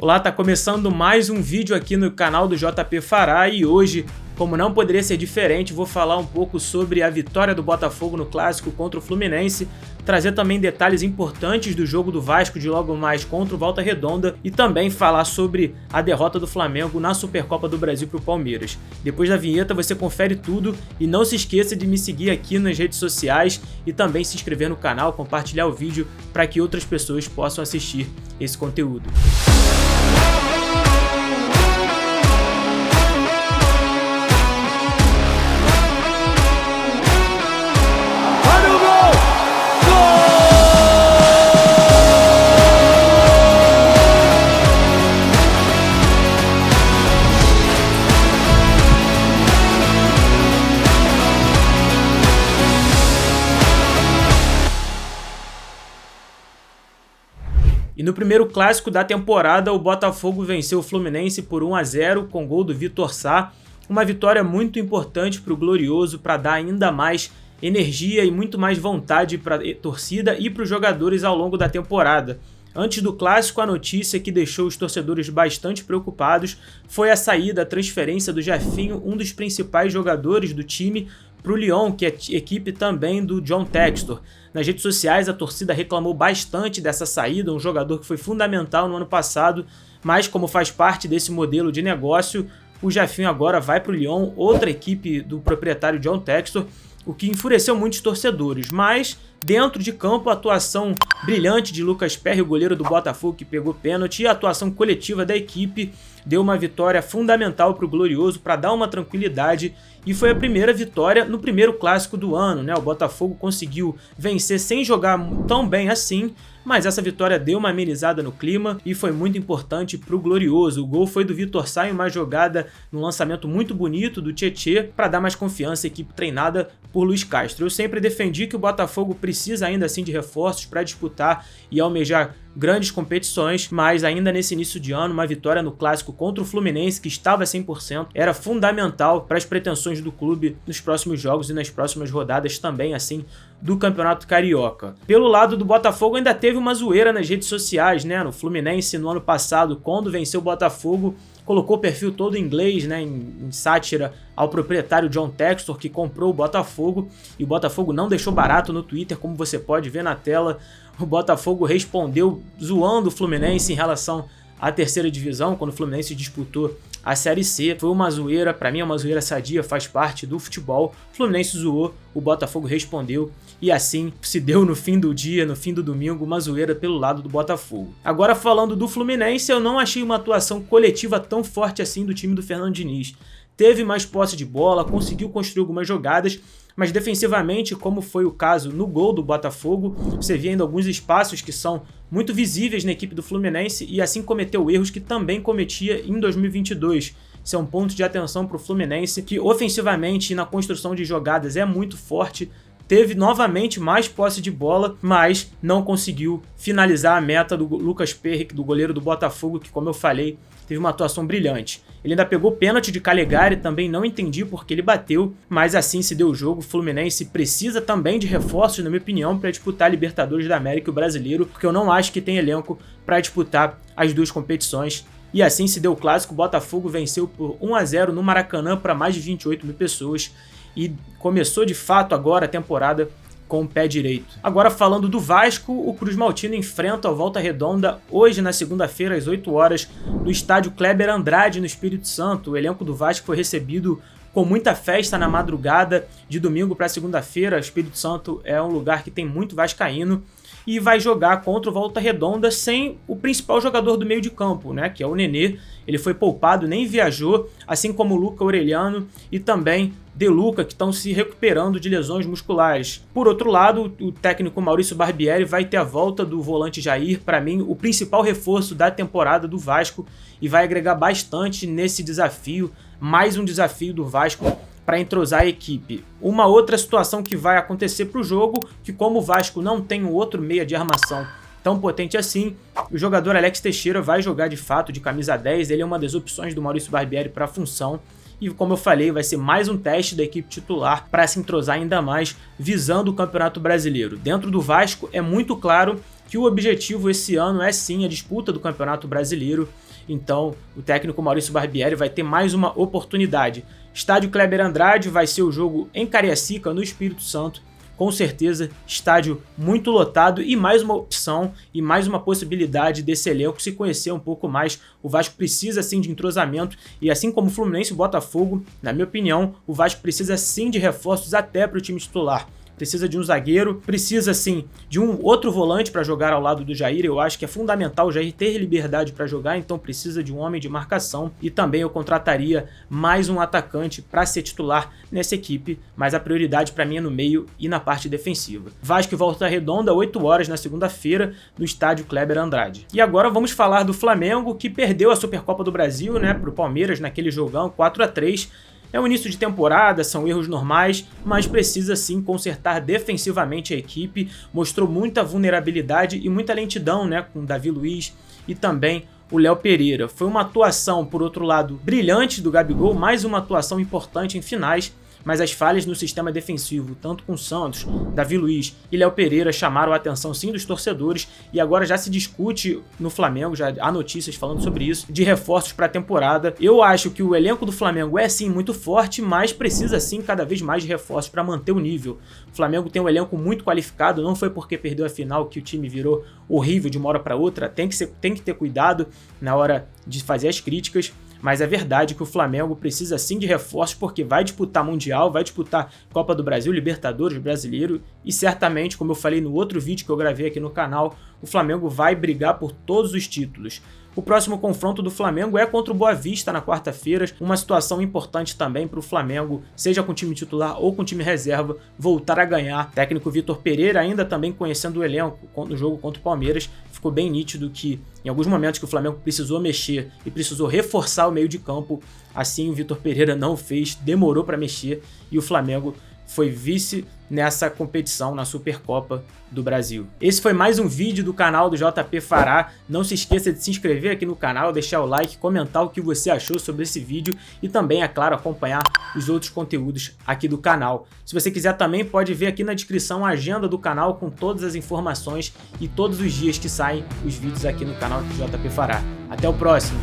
Olá, tá começando mais um vídeo aqui no canal do JP Fará e hoje, como não poderia ser diferente, vou falar um pouco sobre a vitória do Botafogo no clássico contra o Fluminense, trazer também detalhes importantes do jogo do Vasco de logo mais contra o Volta Redonda e também falar sobre a derrota do Flamengo na Supercopa do Brasil para o Palmeiras. Depois da vinheta você confere tudo e não se esqueça de me seguir aqui nas redes sociais e também se inscrever no canal, compartilhar o vídeo para que outras pessoas possam assistir esse conteúdo. E no primeiro clássico da temporada, o Botafogo venceu o Fluminense por 1-0 com gol do Vitor Sá, uma vitória muito importante para o Glorioso para dar ainda mais energia e muito mais vontade para a torcida e para os jogadores ao longo da temporada. Antes do clássico, a notícia que deixou os torcedores bastante preocupados foi a saída, a transferência do Jefinho, um dos principais jogadores do time, para o Lyon, que é equipe também do John Textor. Nas redes sociais, a torcida reclamou bastante dessa saída, um jogador que foi fundamental no ano passado, mas como faz parte desse modelo de negócio, o Jefinho agora vai para o Lyon, outra equipe do proprietário John Textor, o que enfureceu muitos torcedores, mas dentro de campo a atuação brilhante de Lucas Perry, o goleiro do Botafogo que pegou pênalti, e a atuação coletiva da equipe deu uma vitória fundamental para o Glorioso para dar uma tranquilidade e foi a primeira vitória no primeiro clássico do ano, né? O Botafogo conseguiu vencer sem jogar tão bem assim, mas essa vitória deu uma amenizada no clima e foi muito importante para o Glorioso. O gol foi do Vitor Sá em uma jogada no lançamento muito bonito do Tietê para dar mais confiança à equipe treinada por Luiz Castro. Eu sempre defendi que o Botafogo precisa ainda assim de reforços para disputar e almejar grandes competições, mas ainda nesse início de ano, uma vitória no clássico contra o Fluminense, que estava 100%, era fundamental para as pretensões do clube nos próximos jogos e nas próximas rodadas também, assim, do Campeonato Carioca. Pelo lado do Botafogo ainda teve uma zoeira nas redes sociais, né? No Fluminense, no ano passado, quando venceu o Botafogo, colocou o perfil todo em inglês, né, em sátira ao proprietário John Textor, que comprou o Botafogo, e o Botafogo não deixou barato no Twitter, como você pode ver na tela. O Botafogo respondeu zoando o Fluminense em relação à terceira divisão, quando o Fluminense disputou a Série C. Foi uma zoeira, para mim é uma zoeira sadia, faz parte do futebol. O Fluminense zoou, o Botafogo respondeu, e assim se deu no fim do dia, no fim do domingo, uma zoeira pelo lado do Botafogo. Agora falando do Fluminense, eu não achei uma atuação coletiva tão forte assim do time do Fernando Diniz. Teve mais posse de bola, conseguiu construir algumas jogadas, mas defensivamente, como foi o caso no gol do Botafogo, você vê ainda alguns espaços que são muito visíveis na equipe do Fluminense e assim cometeu erros que também cometia em 2022. Isso é um ponto de atenção para o Fluminense, que ofensivamente e na construção de jogadas é muito forte. Teve novamente mais posse de bola, mas não conseguiu finalizar a meta do Lucas Perry, do goleiro do Botafogo, que, como eu falei, teve uma atuação brilhante. Ele ainda pegou pênalti de Calegari, também não entendi porque ele bateu, mas assim se deu o jogo. O Fluminense precisa também de reforços, na minha opinião, para disputar a Libertadores da América e o Brasileiro, porque eu não acho que tem elenco para disputar as duas competições. E assim se deu o clássico, o Botafogo venceu por 1-0 no Maracanã para mais de 28 mil pessoas e começou de fato agora a temporada com o pé direito. Agora falando do Vasco, o Cruz Maltino enfrenta o Volta Redonda hoje na segunda-feira às 8 horas no estádio Kleber Andrade no Espírito Santo. O elenco do Vasco foi recebido com muita festa na madrugada de domingo para segunda-feira. O Espírito Santo é um lugar que tem muito vascaíno e vai jogar contra o Volta Redonda sem o principal jogador do meio de campo, né, que é o Nenê. Ele foi poupado, nem viajou, assim como o Luca Aureliano e também De Luca, que estão se recuperando de lesões musculares. Por outro lado, o técnico Maurício Barbieri vai ter a volta do volante Jair, para mim o principal reforço da temporada do Vasco, e vai agregar bastante nesse desafio, mais um desafio do Vasco para entrosar a equipe. Uma outra situação que vai acontecer para o jogo, que como o Vasco não tem um outro meia de armação tão potente assim, o jogador Alex Teixeira vai jogar de fato de camisa 10, ele é uma das opções do Maurício Barbieri para a função, e como eu falei, vai ser mais um teste da equipe titular para se entrosar ainda mais, visando o Campeonato Brasileiro. Dentro do Vasco é muito claro que o objetivo esse ano é sim a disputa do Campeonato Brasileiro. Então o técnico Maurício Barbieri vai ter mais uma oportunidade. Estádio Kleber Andrade vai ser o jogo em Cariacica, no Espírito Santo. Com certeza, estádio muito lotado e mais uma opção e mais uma possibilidade desse elenco se conhecer um pouco mais. O Vasco precisa sim de entrosamento e assim como o Fluminense e o Botafogo, na minha opinião, o Vasco precisa sim de reforços até para o time titular. Precisa de um zagueiro, precisa sim de um outro volante para jogar ao lado do Jair. Eu acho que é fundamental o Jair ter liberdade para jogar, então precisa de um homem de marcação. E também eu contrataria mais um atacante para ser titular nessa equipe, mas a prioridade para mim é no meio e na parte defensiva. Vasco e Volta Redonda, 8 horas na segunda-feira, no estádio Kleber Andrade. E agora vamos falar do Flamengo, que perdeu a Supercopa do Brasil, né, para o Palmeiras naquele jogão 4-3. É o início de temporada, são erros normais, mas precisa sim consertar defensivamente a equipe. Mostrou muita vulnerabilidade e muita lentidão, né, com o Davi Luiz e também o Léo Pereira. Foi uma atuação, por outro lado, brilhante do Gabigol, mais uma atuação importante em finais, mas as falhas no sistema defensivo, tanto com Santos, Davi Luiz e Léo Pereira, chamaram a atenção sim dos torcedores e agora já se discute no Flamengo, já há notícias falando sobre isso, de reforços para a temporada. Eu acho que o elenco do Flamengo é sim muito forte, mas precisa sim cada vez mais de reforços para manter o nível. O Flamengo tem um elenco muito qualificado, não foi porque perdeu a final que o time virou horrível de uma hora para outra, tem que ter cuidado na hora de fazer as críticas. Mas é verdade que o Flamengo precisa sim de reforços porque vai disputar Mundial, vai disputar Copa do Brasil, Libertadores, Brasileiro e certamente, como eu falei no outro vídeo que eu gravei aqui no canal, o Flamengo vai brigar por todos os títulos. O próximo confronto do Flamengo é contra o Boa Vista na quarta-feira, uma situação importante também para o Flamengo, seja com time titular ou com time reserva, voltar a ganhar. O técnico Vitor Pereira, ainda também conhecendo o elenco no jogo contra o Palmeiras, ficou bem nítido que em alguns momentos que o Flamengo precisou mexer e precisou reforçar o meio de campo, assim o Vitor Pereira não fez, demorou para mexer e o Flamengo foi vice nessa competição na Supercopa do Brasil. Esse foi mais um vídeo do canal do JP Fará. Não se esqueça de se inscrever aqui no canal, deixar o like, comentar o que você achou sobre esse vídeo e também, é claro, acompanhar os outros conteúdos aqui do canal. Se você quiser também pode ver aqui na descrição a agenda do canal com todas as informações e todos os dias que saem os vídeos aqui no canal do JP Fará. Até o próximo!